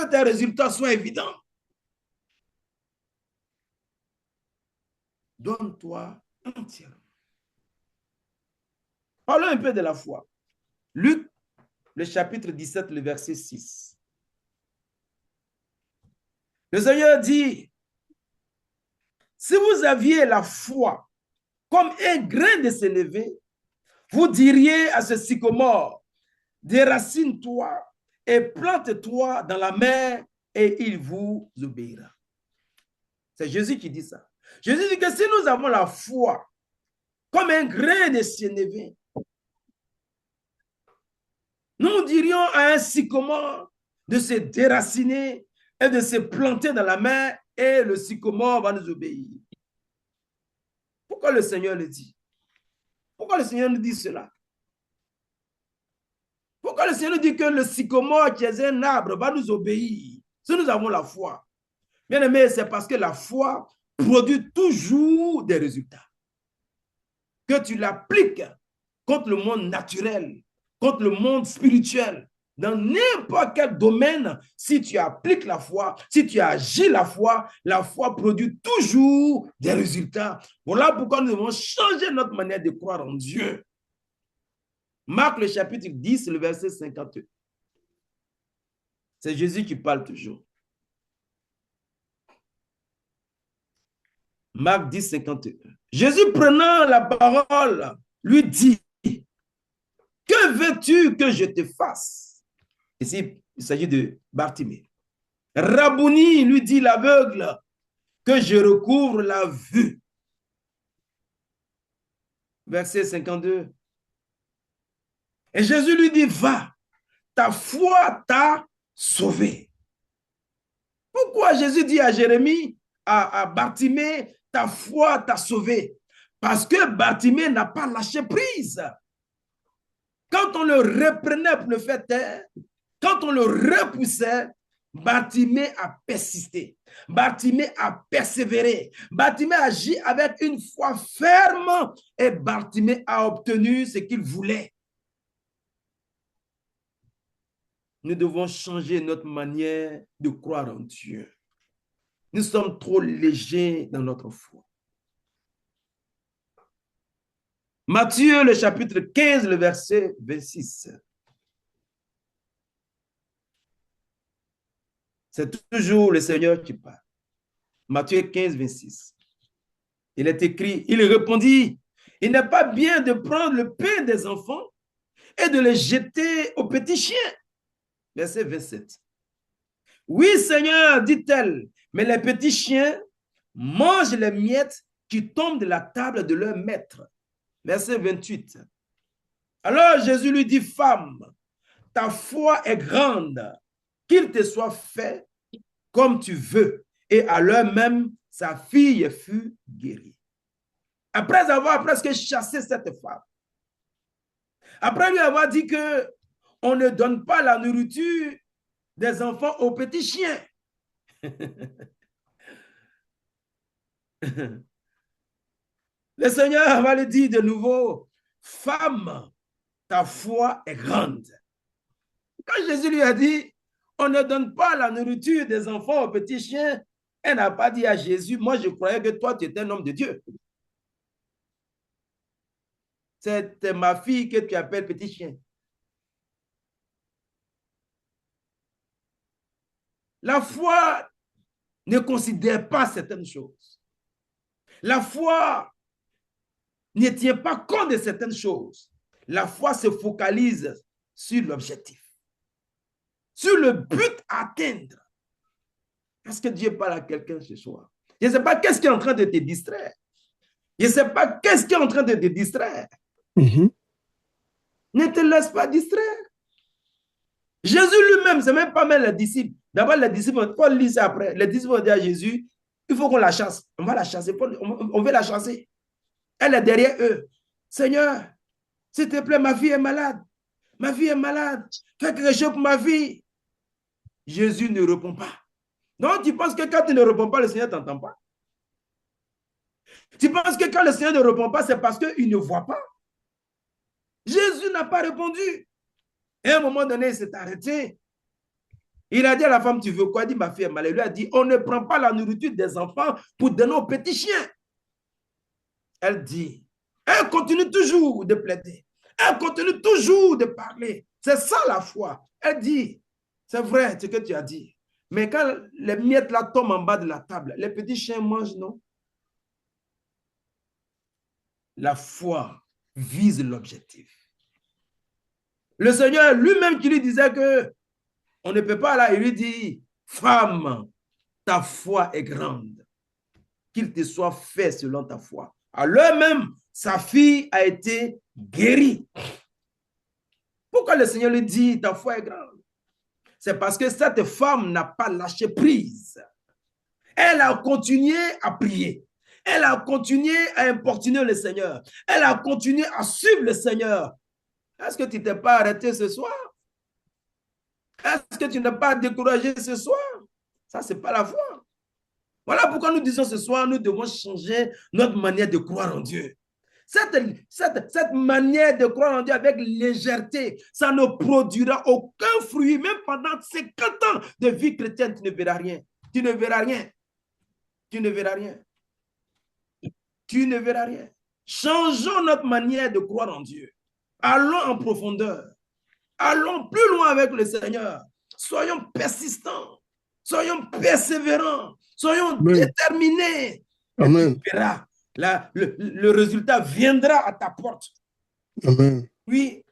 que tes résultats soient évidents. Donne-toi entièrement. Parlons un peu de la foi. Luc, le chapitre 17, le verset 6. Le Seigneur dit, si vous aviez la foi comme un grain de sénévé, vous diriez à ce sycomore, déracine-toi et plante-toi dans la mer et il vous obéira. C'est Jésus qui dit ça. Jésus dit que si nous avons la foi comme un grain de sénévé, nous dirions à un sycomore de se déraciner et de se planter dans la mer et le sycomore va nous obéir. Pourquoi le Seigneur le dit? Pourquoi le Seigneur nous dit cela? Pourquoi le Seigneur nous dit que le sycomore qui est un arbre va nous obéir si nous avons la foi? Bien aimé, c'est parce que la foi produit toujours des résultats. Que tu l'appliques contre le monde naturel, contre le monde spirituel, dans n'importe quel domaine, si tu appliques la foi, si tu agis la foi produit toujours des résultats. Voilà pourquoi nous devons changer notre manière de croire en Dieu. Marc le chapitre 10, le verset 51. C'est Jésus qui parle toujours. Marc 10, 51. Jésus prenant la parole, lui dit, que veux-tu que je te fasse? Ici, il s'agit de Bartimée. Rabouni, lui dit l'aveugle, que je recouvre la vue. Verset 52. Et Jésus lui dit, va, ta foi t'a sauvé. Pourquoi Jésus dit à Jérémie, à Bartimée, ta foi t'a sauvé? Parce que Bartimée n'a pas lâché prise. Quand on le reprenait pour le faire taire, quand on le repoussait, Bartimée a persisté. Bartimée a persévéré. Bartimée a agi avec une foi ferme et Bartimée a obtenu ce qu'il voulait. Nous devons changer notre manière de croire en Dieu. Nous sommes trop légers dans notre foi. Matthieu, le chapitre 15, le verset 26. C'est toujours le Seigneur qui parle. Matthieu 15, 26. Il est écrit, il répondit, il n'est pas bien de prendre le pain des enfants et de le jeter aux petits chiens. Verset 27. Oui, Seigneur, dit-elle, mais les petits chiens mangent les miettes qui tombent de la table de leur maître. Verset 28. Alors Jésus lui dit, femme, ta foi est grande, qu'il te soit fait comme tu veux. Et à l'heure même, sa fille fut guérie. Après avoir presque chassé cette femme, après lui avoir dit que on ne donne pas la nourriture des enfants aux petits chiens. Le Seigneur va lui dire de nouveau, femme, ta foi est grande. Quand Jésus lui a dit, on ne donne pas la nourriture des enfants aux petits chiens, elle n'a pas dit à Jésus, moi je croyais que toi tu étais un homme de Dieu. C'est ma fille que tu appelles petit chien. La foi ne considère pas certaines choses. La foi ne tient pas compte de certaines choses. La foi se focalise sur l'objectif, sur le but à atteindre. Est-ce que Dieu parle à quelqu'un ce soir? Je ne sais pas qu'est-ce qui est en train de te distraire. Je ne sais pas qu'est-ce qui est en train de te distraire. Ne te laisse pas distraire. Jésus lui-même, c'est même pas même les disciples. D'abord, les disciples, quand on lit ça après, les disciples ont dit à Jésus, il faut qu'on la chasse. On va la chasser. On veut la chasser. Elle est derrière eux. Seigneur, s'il te plaît, ma fille est malade. Ma fille est malade. Fais quelque chose pour ma fille. Jésus ne répond pas. Non, tu penses que quand tu ne réponds pas, le Seigneur ne t'entend pas? Tu penses que quand le Seigneur ne répond pas, c'est parce qu'il ne voit pas? Jésus n'a pas répondu. Et à un moment donné, il s'est arrêté. Il a dit à la femme, tu veux quoi? Il dit, ma fille est malade. Il lui a dit, on ne prend pas la nourriture des enfants pour donner aux petits chiens. Elle dit, elle continue toujours de plaider. Elle continue toujours de parler. C'est ça la foi. Elle dit, c'est vrai ce que tu as dit. Mais quand les miettes là tombent en bas de la table, les petits chiens mangent, non? La foi vise l'objectif. Le Seigneur lui-même qui lui disait que on ne peut pas là, il lui dit, femme, ta foi est grande. Qu'il te soit fait selon ta foi. Alors même, sa fille a été guérie. Pourquoi le Seigneur lui dit, ta foi est grande? C'est parce que cette femme n'a pas lâché prise. Elle a continué à prier. Elle a continué à importuner le Seigneur. Elle a continué à suivre le Seigneur. Est-ce que tu ne t'es pas arrêté ce soir? Est-ce que tu n'es pas découragé ce soir? Ça, ce n'est pas la foi. Voilà pourquoi nous disons ce soir, nous devons changer notre manière de croire en Dieu. Cette manière de croire en Dieu avec légèreté, ça ne produira aucun fruit. Même pendant 50 ans de vie chrétienne, tu ne verras rien. Tu ne verras rien. Tu ne verras rien. Tu ne verras rien. Changeons notre manière de croire en Dieu. Allons en profondeur. Allons plus loin avec le Seigneur. Soyons persistants. Soyons persévérants. Soyons déterminés. Amen. Et tu verras, le résultat viendra à ta porte. Amen. Oui,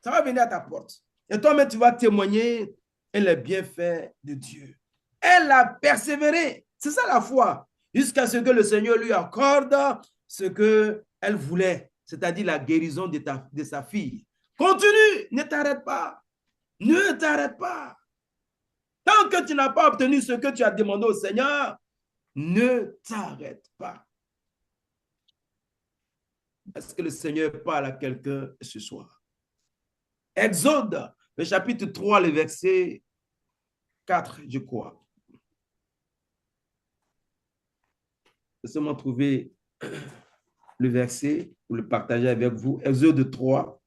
ça va venir à ta porte. Et toi-même, tu vas témoigner et les bienfaits de Dieu. Elle a persévéré. C'est ça la foi. Jusqu'à ce que le Seigneur lui accorde ce qu'elle voulait, c'est-à-dire la guérison de sa fille. Continue, ne t'arrête pas. Ne t'arrête pas. Tant que tu n'as pas obtenu ce que tu as demandé au Seigneur, ne t'arrête pas. Est-ce que le Seigneur parle à quelqu'un ce soir? Exode, le chapitre 3, le verset 4, je crois. Laissez-moi trouver le verset pour le partager avec vous. Exode 3.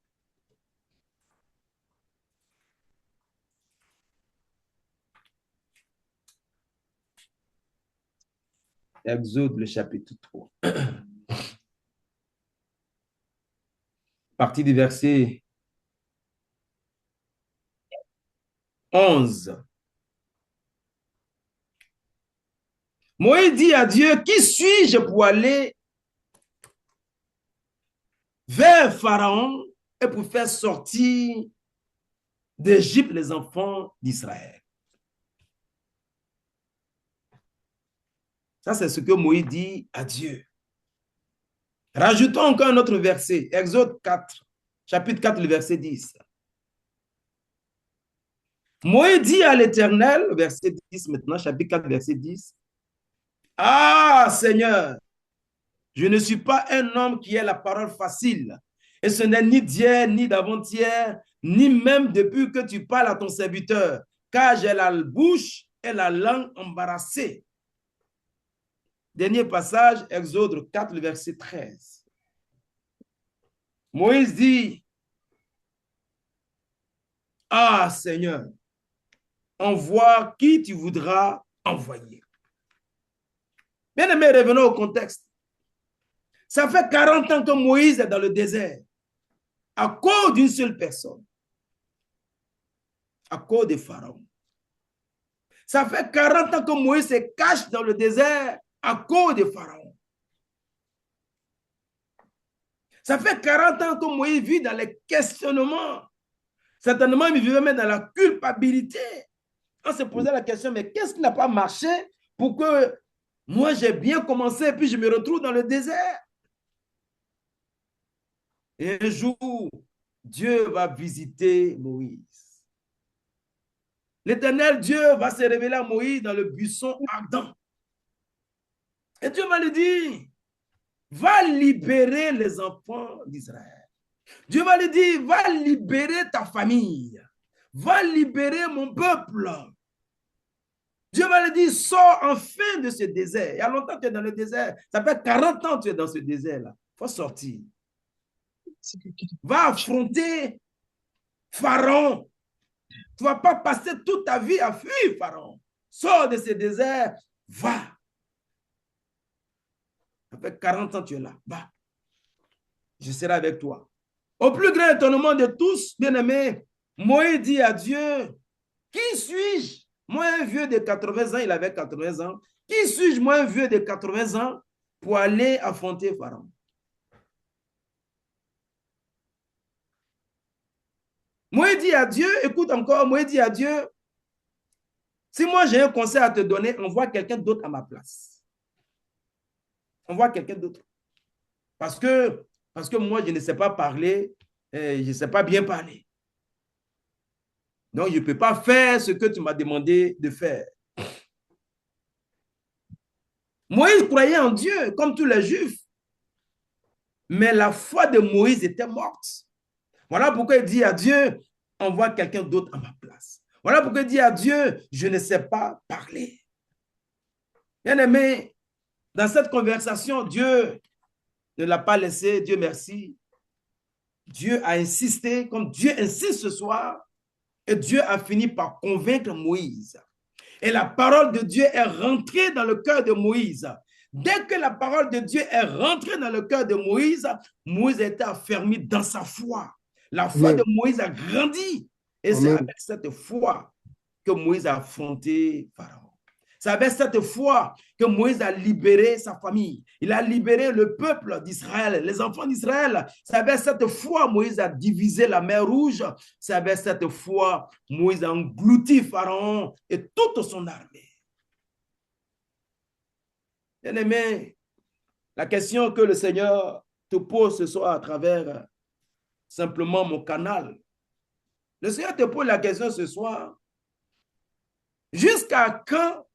Exode, le chapitre 3. Partie du verset 11. Moïse dit à Dieu, qui suis-je pour aller vers Pharaon et pour faire sortir d'Égypte les enfants d'Israël? Ça, c'est ce que Moïse dit à Dieu. Rajoutons encore un autre verset, Exode 4, chapitre 4, le verset 10. Moïse dit à l'Éternel, verset 10 maintenant, chapitre 4, verset 10. Ah, Seigneur, je ne suis pas un homme qui ait la parole facile. Et ce n'est ni d'hier, ni d'avant-hier, ni même depuis que tu parles à ton serviteur, car j'ai la bouche et la langue embarrassées. Dernier passage, Exode 4, le verset 13. Moïse dit, ah, Seigneur, envoie qui tu voudras envoyer. Bien aimé, revenons au contexte. Ça fait 40 ans que Moïse est dans le désert à cause d'une seule personne, à cause de Pharaon. Ça fait 40 ans que Moïse se cache dans le désert à cause de Pharaon. Ça fait 40 ans que Moïse vit dans les questionnements. Certainement, il vivait même dans la culpabilité. On se posait la question, mais qu'est-ce qui n'a pas marché pour que moi j'ai bien commencé et puis je me retrouve dans le désert? Et un jour, Dieu va visiter Moïse. L'Éternel Dieu va se révéler à Moïse dans le buisson ardent. Et Dieu va lui dire, va libérer les enfants d'Israël. Dieu va lui dire, va libérer ta famille. Va libérer mon peuple. Dieu va lui dire, sors enfin de ce désert. Il y a longtemps que tu es dans le désert. Ça fait 40 ans que tu es dans ce désert-là. Il faut sortir. Va affronter Pharaon. Tu ne vas pas passer toute ta vie à fuir, Pharaon. Sors de ce désert, va. Après 40 ans, tu es là, va. Je serai avec toi. Au plus grand étonnement de tous, bien-aimé, Moïse dit à Dieu, qui suis-je? Moi, un vieux de 80 ans, il avait 80 ans. Qui suis-je, moi, un vieux de 80 ans, pour aller affronter Pharaon? Moïse dit à Dieu, écoute encore, Moïse dit à Dieu, si moi j'ai un conseil à te donner, envoie quelqu'un d'autre à ma place. Envoie quelqu'un d'autre. Parce que moi, je ne sais pas parler, je ne sais pas bien parler. Donc, je ne peux pas faire ce que tu m'as demandé de faire. Moïse croyait en Dieu, comme tous les Juifs. Mais la foi de Moïse était morte. Voilà pourquoi il dit à Dieu, envoie quelqu'un d'autre à ma place. Voilà pourquoi il dit à Dieu, je ne sais pas parler. Bien aimé, dans cette conversation, Dieu ne l'a pas laissé, Dieu merci. Dieu a insisté, comme Dieu insiste ce soir, et Dieu a fini par convaincre Moïse. Et la parole de Dieu est rentrée dans le cœur de Moïse. Dès que la parole de Dieu est rentrée dans le cœur de Moïse, Moïse a été affermi dans sa foi. La foi de Moïse a grandi. Et c'est avec cette foi que Moïse a affronté Pharaon. C'est avec cette foi que Moïse a libéré sa famille. Il a libéré le peuple d'Israël, les enfants d'Israël. C'est avec cette foi que Moïse a divisé la mer Rouge. C'est avec cette foi que Moïse a englouti Pharaon et toute son armée. Bien-aimé, la question que le Seigneur te pose ce soir à travers simplement mon canal, le Seigneur te pose la question ce soir, jusqu'à quand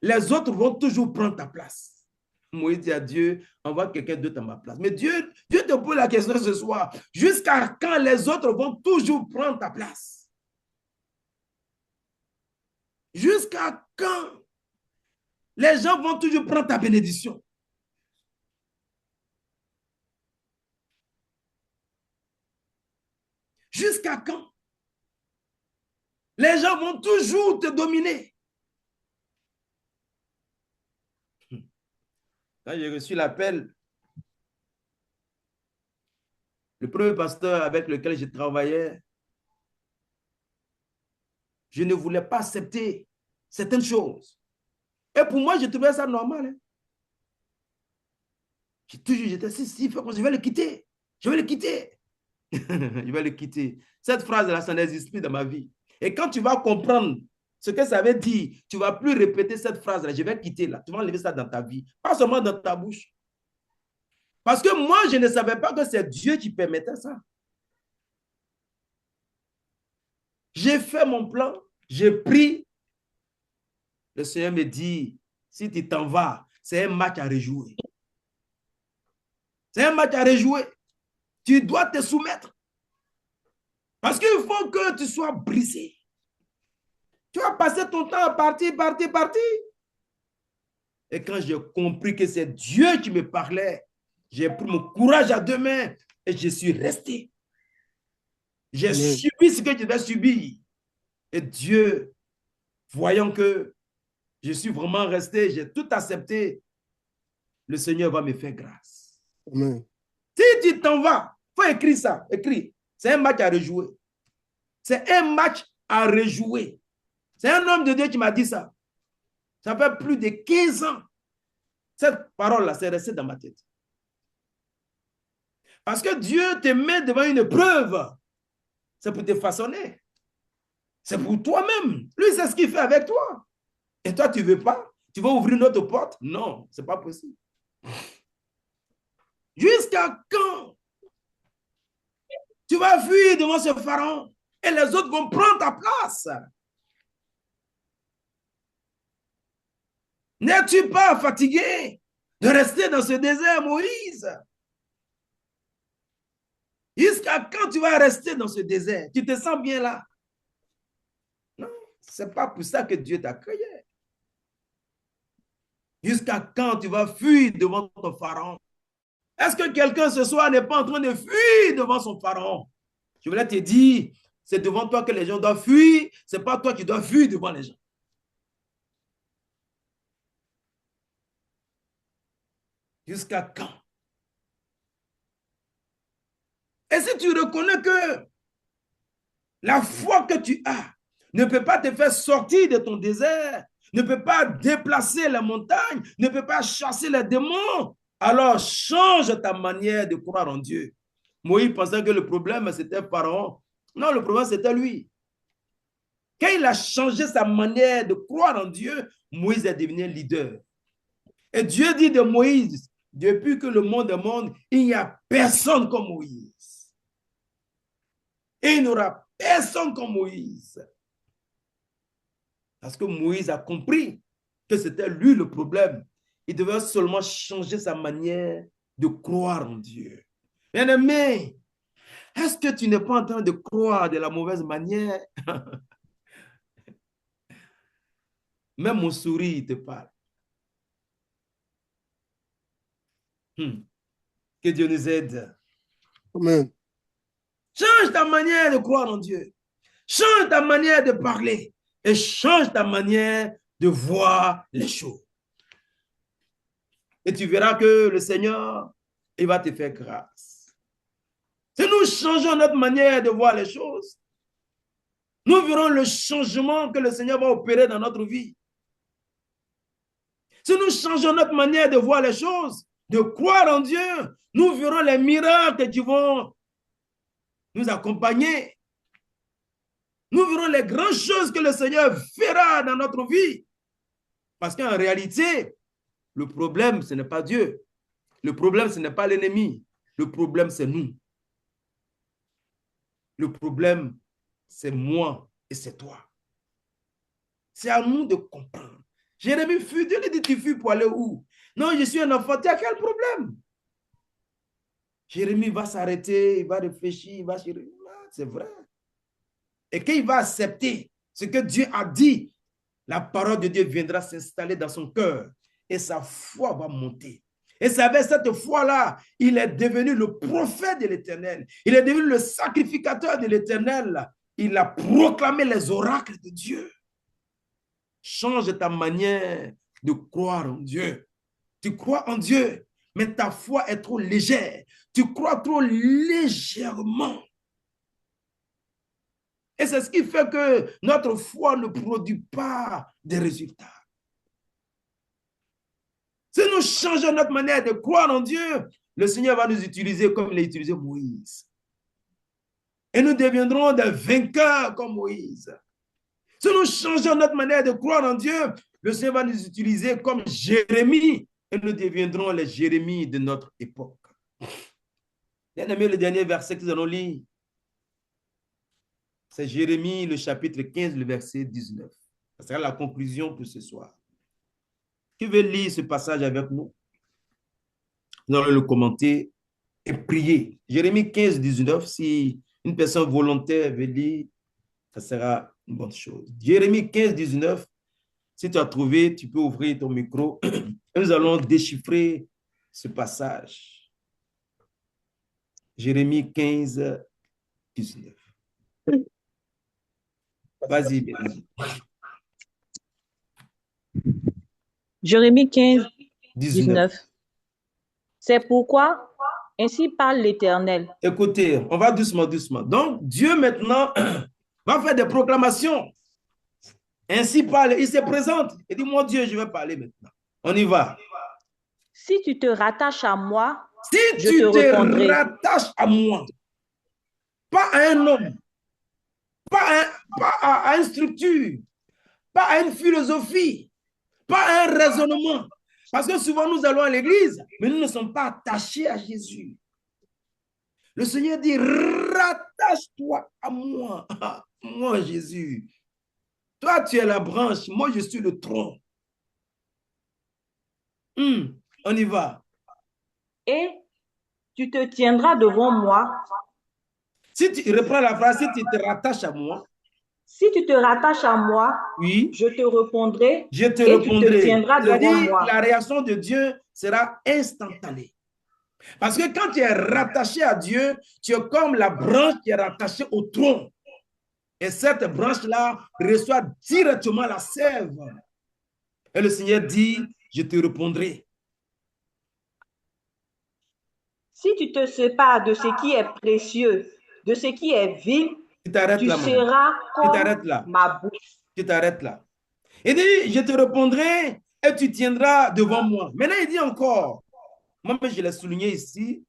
les autres vont toujours prendre ta place? Moïse dit à Dieu, envoie quelqu'un d'autre à ma place. Mais Dieu te pose la question ce soir, jusqu'à quand les autres vont toujours prendre ta place? Jusqu'à quand les gens vont toujours prendre ta bénédiction? Jusqu'à quand les gens vont toujours te dominer? Quand j'ai reçu l'appel, le premier pasteur avec lequel je travaillais, je ne voulais pas accepter certaines choses. Et pour moi, je trouvais ça normal. Hein. J'étais si, je vais le quitter. Je vais le quitter. Je vais le quitter. Cette phrase-là, ça n'existe plus dans ma vie. Et quand tu vas comprendre ce que ça veut dire, tu ne vas plus répéter cette phrase-là. Je vais quitter là. Tu vas enlever ça dans ta vie. Pas seulement dans ta bouche. Parce que moi, je ne savais pas que c'est Dieu qui permettait ça. J'ai fait mon plan. J'ai pris. Le Seigneur me dit, si tu t'en vas, c'est un match à rejouer. C'est un match à rejouer. Tu dois te soumettre. Parce qu'il faut que tu sois brisé. Tu vas passer ton temps à partir. Et quand j'ai compris que c'est Dieu qui me parlait, j'ai pris mon courage à deux mains et je suis resté. J'ai subi ce que je devais subir. Et Dieu, voyant que je suis vraiment resté, j'ai tout accepté, le Seigneur va me faire grâce. Amen. Si tu t'en vas, il faut écrire ça. Écris. C'est un match à rejouer. C'est un match à rejouer. C'est un homme de Dieu qui m'a dit ça. Ça fait plus de 15 ans. Cette parole-là, c'est resté dans ma tête. Parce que Dieu te met devant une preuve. C'est pour te façonner. C'est pour toi-même. Lui, c'est ce qu'il fait avec toi. Et toi, tu ne veux pas? Tu veux ouvrir une autre porte? Non, ce n'est pas possible. Jusqu'à quand tu vas fuir devant ce pharaon et les autres vont prendre ta place? N'es-tu pas fatigué de rester dans ce désert, Moïse? Jusqu'à quand tu vas rester dans ce désert? Tu te sens bien là? Non, ce n'est pas pour ça que Dieu t'a créé. Jusqu'à quand tu vas fuir devant ton pharaon? Est-ce que quelqu'un ce soir n'est pas en train de fuir devant son pharaon? Je voulais te dire, c'est devant toi que les gens doivent fuir. Ce n'est pas toi qui dois fuir devant les gens. Jusqu'à quand? Et si tu reconnais que la foi que tu as ne peut pas te faire sortir de ton désert, ne peut pas déplacer la montagne, ne peut pas chasser les démons, alors change ta manière de croire en Dieu. Moïse pensait que le problème, c'était Pharaon. Non, le problème, c'était lui. Quand il a changé sa manière de croire en Dieu, Moïse est devenu leader. Et Dieu dit de Moïse, depuis que le monde est monde, il n'y a personne comme Moïse. Et il n'y aura personne comme Moïse. Parce que Moïse a compris que c'était lui le problème. Il devait seulement changer sa manière de croire en Dieu. Bien-aimé, est-ce que tu n'es pas en train de croire de la mauvaise manière? Même mon sourire te parle. Que Dieu nous aide. Amen. Change ta manière de croire en Dieu. Change ta manière de parler. Et change ta manière de voir les choses. Et tu verras que le Seigneur, il va te faire grâce. Si nous changeons notre manière de voir les choses, nous verrons le changement que le Seigneur va opérer dans notre vie. Si nous changeons notre manière de voir les choses, de croire en Dieu, nous verrons les miracles qui vont nous accompagner. Nous verrons les grandes choses que le Seigneur fera dans notre vie. Parce qu'en réalité, le problème, ce n'est pas Dieu. Le problème, ce n'est pas l'ennemi. Le problème, c'est nous. Le problème, c'est moi et c'est toi. C'est à nous de comprendre. Jérémie fut, Dieu lui dit, tu fuis pour aller où? Non, je suis un enfant, tu as quel problème? Jérémie va s'arrêter, il va réfléchir, il va chérir. C'est vrai. Et quand il va accepter ce que Dieu a dit, la parole de Dieu viendra s'installer dans son cœur et sa foi va monter. Et c'est avec cette foi-là, il est devenu le prophète de l'Éternel. Il est devenu le sacrificateur de l'Éternel. Il a proclamé les oracles de Dieu. Change ta manière de croire en Dieu. Tu crois en Dieu, mais ta foi est trop légère. Tu crois trop légèrement. Et c'est ce qui fait que notre foi ne produit pas de résultats. Si nous changeons notre manière de croire en Dieu, le Seigneur va nous utiliser comme il a utilisé Moïse. Et nous deviendrons des vainqueurs comme Moïse. Si nous changeons notre manière de croire en Dieu, le Seigneur va nous utiliser comme Jérémie et nous deviendrons les Jérémies de notre époque. Bien-aimé, le dernier verset que nous allons lire, c'est Jérémie, le chapitre 15, le verset 19. Ça sera la conclusion pour ce soir. Qui veut lire ce passage avec nous? Nous allons le commenter et prier. Jérémie 15, 19, si une personne volontaire veut lire, ça sera une bonne chose. Jérémie 15, 19, si tu as trouvé, tu peux ouvrir ton micro. Et nous allons déchiffrer ce passage. Jérémie 15, 19. Vas-y, Bénédicte. Jérémie 15, 19. C'est pourquoi, ainsi parle l'Éternel. Écoutez, on va doucement, doucement. Donc, Dieu maintenant va faire des proclamations. Ainsi parle, il se présente. Il dit, mon Dieu, je vais parler maintenant. On y va. Si tu te rattaches à moi, si je tu te répondrai. Rattaches à moi, pas à un homme, pas à une structure, pas à une philosophie, pas à un raisonnement. Parce que souvent nous allons à l'église, mais nous ne sommes pas attachés à Jésus. Le Seigneur dit, rattache-toi à moi, moi Jésus. Toi, tu es la branche, moi je suis le tronc. On y va. Et tu te tiendras devant moi. Si tu reprends la phrase, si tu te rattaches à moi. Si tu te rattaches à moi, oui, je te répondrai. Je te et répondrai. Tu te tiendras devant moi. La réaction de Dieu sera instantanée. Parce que quand tu es rattaché à Dieu, tu es comme la branche qui est rattachée au tronc. Et cette branche-là reçoit directement la sève. Et le Seigneur dit, je te répondrai. Si tu te sépares de ce qui est précieux, de ce qui est vil, tu seras comme ma bouche. Tu t'arrêtes là. Il dit, je te répondrai et tu tiendras devant moi. Maintenant, il dit encore, moi, je l'ai souligné ici,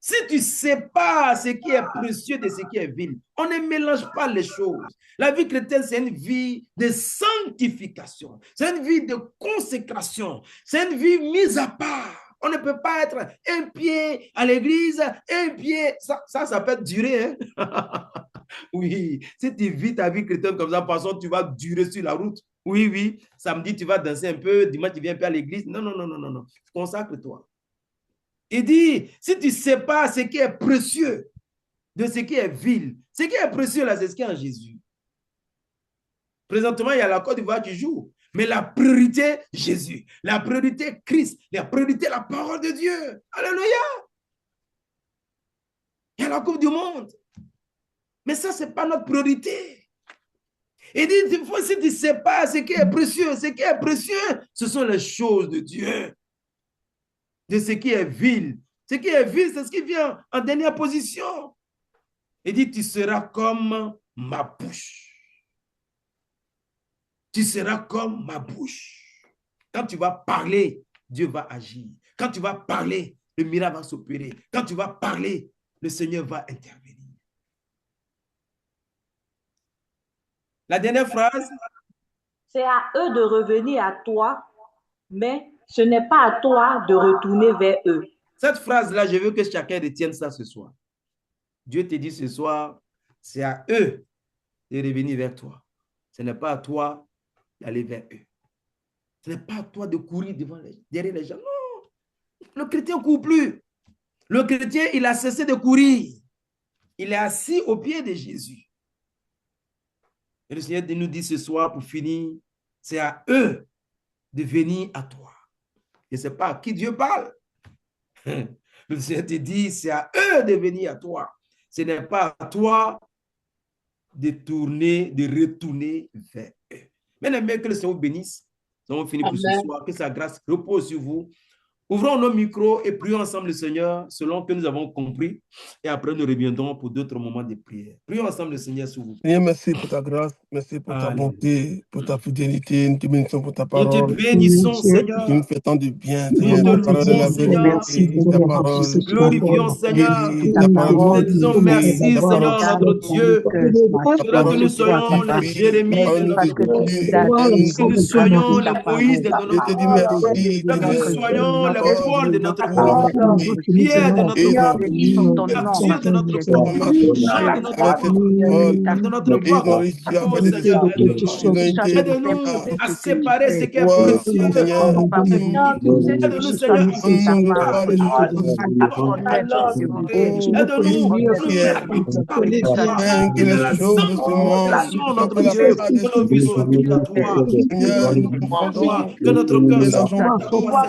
si tu sépares ce qui est précieux de ce qui est vil, on ne mélange pas les choses. La vie chrétienne, c'est une vie de sanctification, c'est une vie de consécration, c'est une vie mise à part. On ne peut pas être un pied à l'église, un pied, ça peut durer. Hein? Oui, si tu vis ta vie chrétienne comme ça, par exemple, tu vas durer sur la route. Oui, oui, samedi, tu vas danser un peu, dimanche, tu viens un peu à l'église. Non, non, non, non, non, non. Consacre-toi. Il dit, si tu sais pas ce qui est précieux de ce qui est vil, ce qui est précieux là, c'est ce qui est en Jésus. Présentement, il y a la Côte d'Ivoire qui joue, mais la priorité, Jésus. La priorité, Christ. La priorité, la parole de Dieu. Alléluia. Il y a la Coupe du Monde. Mais ça, ce n'est pas notre priorité. Il dit, si tu ne sais pas ce qui est précieux, ce sont les choses de Dieu. De ce qui est vil. Ce qui est vil, c'est ce qui vient en dernière position. Il dit, tu seras comme ma bouche. Tu seras comme ma bouche. Quand tu vas parler, Dieu va agir. Quand tu vas parler, le miracle va s'opérer. Quand tu vas parler, le Seigneur va intervenir. La dernière phrase. C'est à eux de revenir à toi, mais ce n'est pas à toi de retourner vers eux. Cette phrase-là, je veux que chacun retienne ça ce soir. Dieu te dit ce soir, c'est à eux de revenir vers toi. Ce n'est pas à toi d'aller vers eux. Ce n'est pas à toi de courir derrière les gens. Non, le chrétien ne court plus. Le chrétien, il a cessé de courir. Il est assis au pied de Jésus. Et le Seigneur nous dit ce soir, pour finir, c'est à eux de venir à toi. Je ne sais pas à qui Dieu parle. Le Seigneur te dit, c'est à eux de venir à toi. Ce n'est pas à toi de retourner vers eux. Maintenant, que le Seigneur vous bénisse. Nous avons fini pour ce soir. Que sa grâce repose sur vous. Ouvrons nos micros et prions ensemble le Seigneur selon que nous avons compris. Et après, nous reviendrons pour d'autres moments de prière. Prions ensemble le Seigneur sur vous. Seigneur, merci pour ta grâce, merci pour ta bonté, pour ta fidélité. Nous te bénissons pour ta Nous parole. te bénissons, Seigneur. Tu nous fais tant de bien, Nous Seigneur. te Ta parole est la louons, Seigneur. vérité. Ta parole Glorifions, Seigneur. guérit. Ta parole Nous te disons merci, ta parole Seigneur, notre Dieu. ta Que nous soyons les Jérémie de notre vie. Que nous soyons les Moïse de Je notre te dis vie. merci, Que nous soyons les Paul de notre vie. vie. Pierre de notre vie. Arthur de notre vie. Jean de notre vie. De notre foi. Oh Seigneur, aide-nous à séparer ce qui est précieux. Aide-nous, Seigneur, aide-nous nous faire parler de toi. Que la sanctification, notre Dieu, que nos vies soient vides à toi. Que notre cœur soit viide à toi,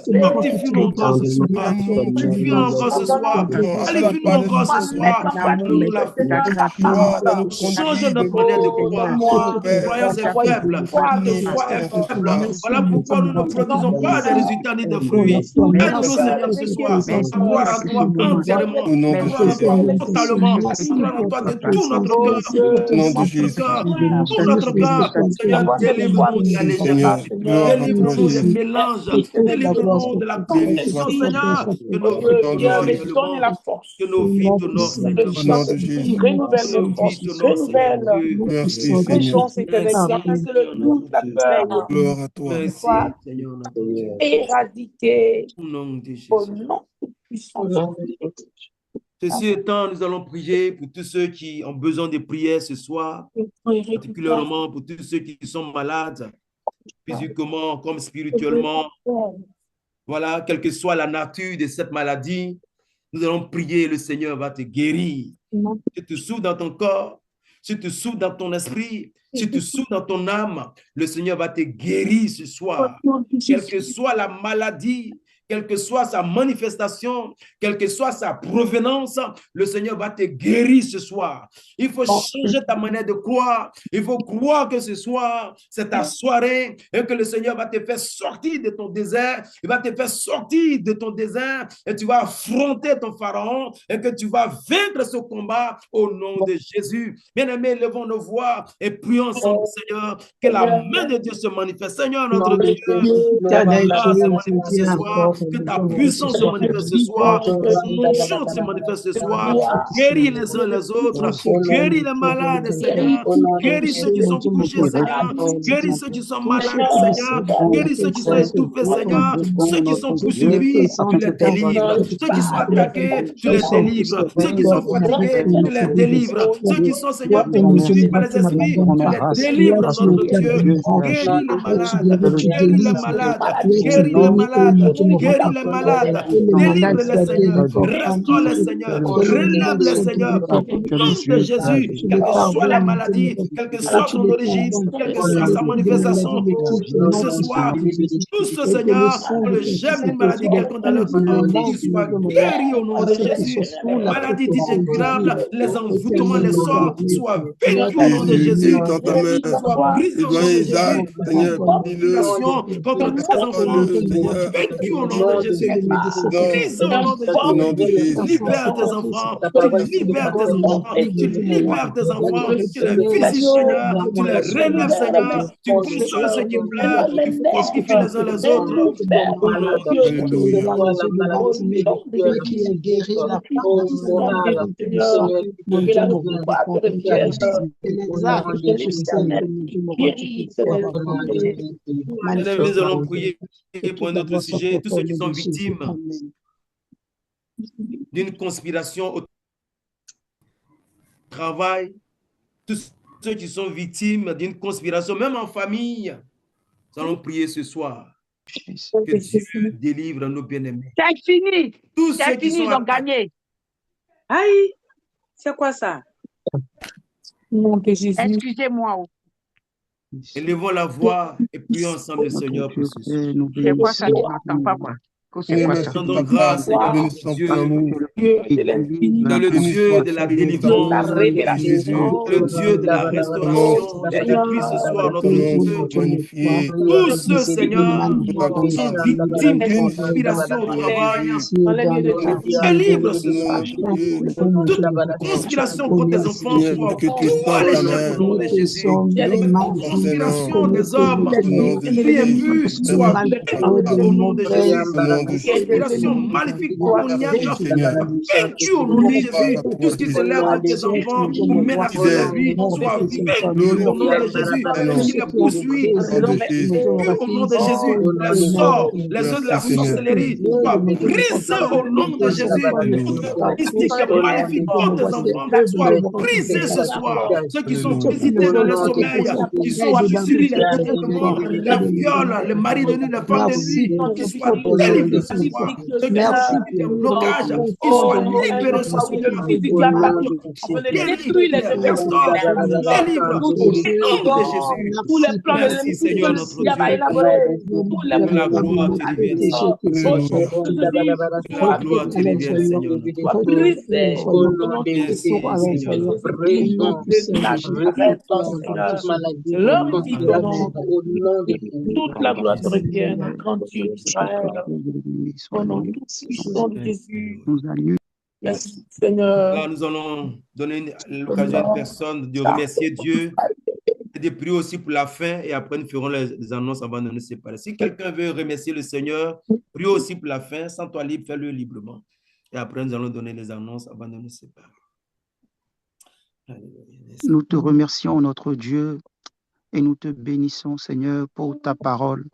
Seigneur. Sanctifie-nous encore ce soir. Purifie-nous encore ce soir. Qualifie-nous encore ce soir. Donne-nous la foi. Change notre manière de croire. Croyance est faible. Notre foi est faible. Voilà pourquoi nous ne produisons pas de résultats ni de fruits. Aide-nous, Seigneur, ce soir, à croire en toi entièrement, à croire en toi totalement, à croire en toi de tout notre cœur, tout notre cœur. Seigneur, délivre-nous de la légèreté, délivre-nous des mélanges, délivre-nous de la confusion, Seigneur, que nos vies t'honorent réellement, que nos vies t'honorent, Seigneur. Renouvelle nos forces, renouvelle nos puissances et tes exercices, le doute, la peur. Gloire à toi. Merci, Seigneur, notre Dieu. Éradiquer Au nom de Jésus. au nom puissant. Ceci étant, nous allons prier pour tous ceux qui ont besoin de prière ce soir, particulièrement pour tous ceux qui sont malades, physiquement comme spirituellement. Voilà, quelle que soit la nature de cette maladie, nous allons prier, le Seigneur va te guérir. Si tu souffres dans ton corps, si tu souffres dans ton esprit, si tu souffres dans ton âme, le Seigneur va te guérir ce soir. Quelle que soit la maladie, quelle que soit sa manifestation, quelle que soit sa provenance, le Seigneur va te guérir ce soir. Il faut changer ta manière de croire. Il faut croire que ce soir, c'est ta soirée et que le Seigneur va te faire sortir de ton désert. Il va te faire sortir de ton désert et tu vas affronter ton pharaon et que tu vas vaincre ce combat au nom de Jésus. Bien-aimés, levons nos voix et prions ensemble, Seigneur, que la main de Dieu se manifeste. Seigneur, notre Dieu, que ta grâce se manifeste ce soir, que ta puissance se manifeste ce soir, que ton onction se manifeste ce soir. Guéris les uns les autres, guéris les malades, Seigneur, guéris ceux qui sont couchés, Seigneur, guéris ceux qui sont malades, Seigneur, guéris ceux qui sont étouffés, Seigneur, ceux qui sont poursuivis, tu les délivres, ceux qui sont attaqués, tu les délivres, ceux qui sont fatigués, tu les délivres, ceux qui sont, Seigneur, poursuivis par les esprits, tu les délivres, notre Dieu. Guéris les malades, guéris les malades, guéris les malades, guéris les malades, délivre les Seigneur, restaure les Seigneur, relève les Seigneur, au nom de Jésus, quelle que soit la maladie, quelle que soit son origine, quelle que soit sa manifestation, ce soir, tout ce Seigneur, le germe d'une maladie quelconque dans le corps, qu'il soit guéri au nom de Jésus. Les maladies dites incurables, les envoûtements, les sorts, soient vaincus au nom de Jésus. Soient brisés au nom de Jésus. Contre tes enfants, vaincus au nom de Jésus. Brisés au nom de Jésus. Libère tes enfants. Tu libères tes enfants. Tu libères tes enfants. Tu les visites, Seigneur. Tu les relèves, Seigneur. Tu consoles ceux qui pleurent. Tu fortifies les uns les autres. Au nom de Jésus. Nous allons prier pour un autre sujet. Tous ceux qui sont victimes d'une conspiration au travail, tous ceux qui sont victimes d'une conspiration, même en famille, nous allons prier ce soir. Que Dieu délivre nos bien-aimés. C'est fini. Tous ceux qui sont ils ont gagné. Aïe, c'est quoi ça? Excusez-moi. Élevons la voix et prions ensemble le Seigneur pour ce sujet. C'est quoi ça? Je n'entends pas, moi. Rendons grâce, Seigneur, Dieu, dans le Dieu de la délivrance, le Dieu de la restauration. Je te prie ce soir, notre Dieu, tous ceux, Seigneur, qui sont victimes d'une conspiration au travail, délivre ce soir. Toute conspiration contre tes enfants soit à l'échec au nom de Jésus. Toute conspiration des hommes qui prient plus soit au nom de Jésus. Conspiration maléfique, démoniaque, vaincu au nom de Jésus. Tout ce qui se lève contre tes enfants pour menacer leur vie, soit vaincu au nom de Jésus. Tout ce qui les poursuit, vaincu au nom de Jésus. Les sorts, les œuvres de la sorcellerie, soient brisés au nom de Jésus. Toute mystique maléfique contre tes enfants, soit brisés ce soir. Ceux qui sont visités dans le sommeil, qui sont subis les traitements, les viols, les maris de nuit, les femmes de nuit, qui soient délivrés ce soir. Ceux qui sont subis des blocages, qui soient libérés ce soir. Délivre au nom de Jésus. Tous les plans de Merci Seigneur notre Dieu. La gloire te revienne, la gloire te revienne, Seigneur. Toute la gloire te revienne, grand Dieu d'Israël. Au nom de Jésus. Merci Seigneur. Là, nous allons donner l'occasion à une personne de remercier Dieu et de prier aussi pour la fin, et après nous ferons les annonces avant de nous séparer. Si quelqu'un veut remercier le Seigneur, prie aussi pour la fin. Sens-toi libre, fais-le librement. Et après nous allons donner les annonces avant de nous séparer. Nous te remercions, notre Dieu, et nous te bénissons, Seigneur, pour ta parole.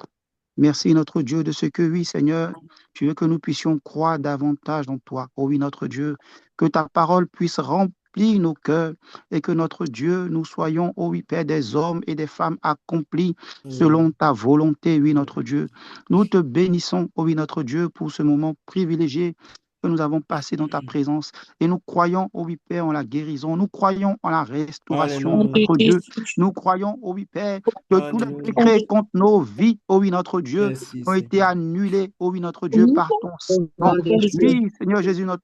Merci, notre Dieu, de ce que, oui, Seigneur, tu veux que nous puissions croire davantage en toi. Oh oui, notre Dieu, que ta parole puisse remplir nos cœurs et que, notre Dieu, nous soyons, oh oui, Père, des hommes et des femmes accomplis selon ta volonté, oui, notre Dieu. Nous te bénissons, oh oui, notre Dieu, pour ce moment privilégié que nous avons passé dans ta présence. Et nous croyons, oh oui, Père, en la guérison. Nous croyons en la restauration de notre Dieu. Nous croyons, oh oui, Père, que tous les décrets contre nos vies, oh oui, notre Dieu, ont été annulés, oh oui, notre Dieu, par ton sang. Oui, Seigneur Jésus, notre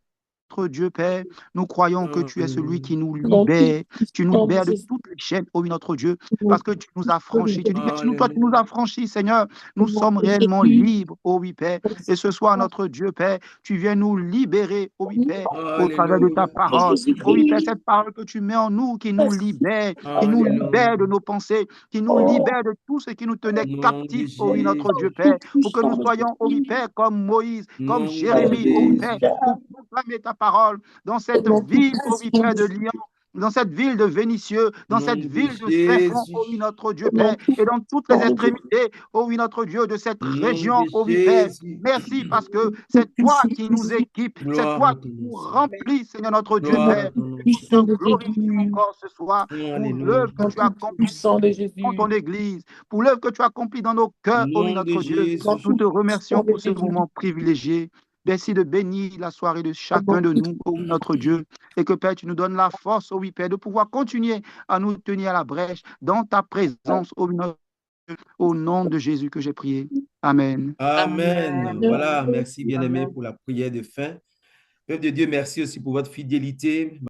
Dieu, Père, nous croyons que tu es celui qui nous libère. Tu nous libères de toutes les chaînes, oh oui, notre Dieu, parce que tu nous as franchis. Tu dis que toi, tu nous as franchis, Seigneur. Nous sommes réellement libres, oh oui, Père. Et ce soir, notre Dieu, Père, tu viens nous libérer, oh oui, Père, au travers de ta parole. Oh oui, Père, cette parole que tu mets en nous, qui nous libère de nos pensées, qui nous libère de tout ce qui nous tenait captifs, oh oui, notre Dieu, Père, pour que nous soyons, oh oui, Père, comme Moïse, comme Jérémie, oh oui, Père, pour proclamer ta parole dans cette ville, oh oui, Père de Lyon, dans cette ville de Vénitieux, dans cette ville de Saint-Fond, oh oui, notre Dieu, Père, et dans toutes les extrémités, oh oui, notre Dieu, de cette région, oh oui, Père. Merci parce que c'est toi qui nous équipe, c'est toi qui nous remplis, Seigneur notre Dieu, Père. Nous te glorifions encore ce soir pour l'œuvre que tu as accomplie dans ton Église, pour l'œuvre que tu as accomplie dans nos cœurs, oh oui, notre Dieu. Nous te remercions pour ce moment privilégié. Merci de bénir la soirée de chacun de nous, oh oui, notre Dieu, et que Père, tu nous donnes la force, oh oui, Père, de pouvoir continuer à nous tenir à la brèche dans ta présence, oh oui, notre Dieu, au nom de Jésus que j'ai prié. Amen. Amen. Voilà, merci bien-aimé pour la prière de fin. Peuple de Dieu, merci aussi pour votre fidélité.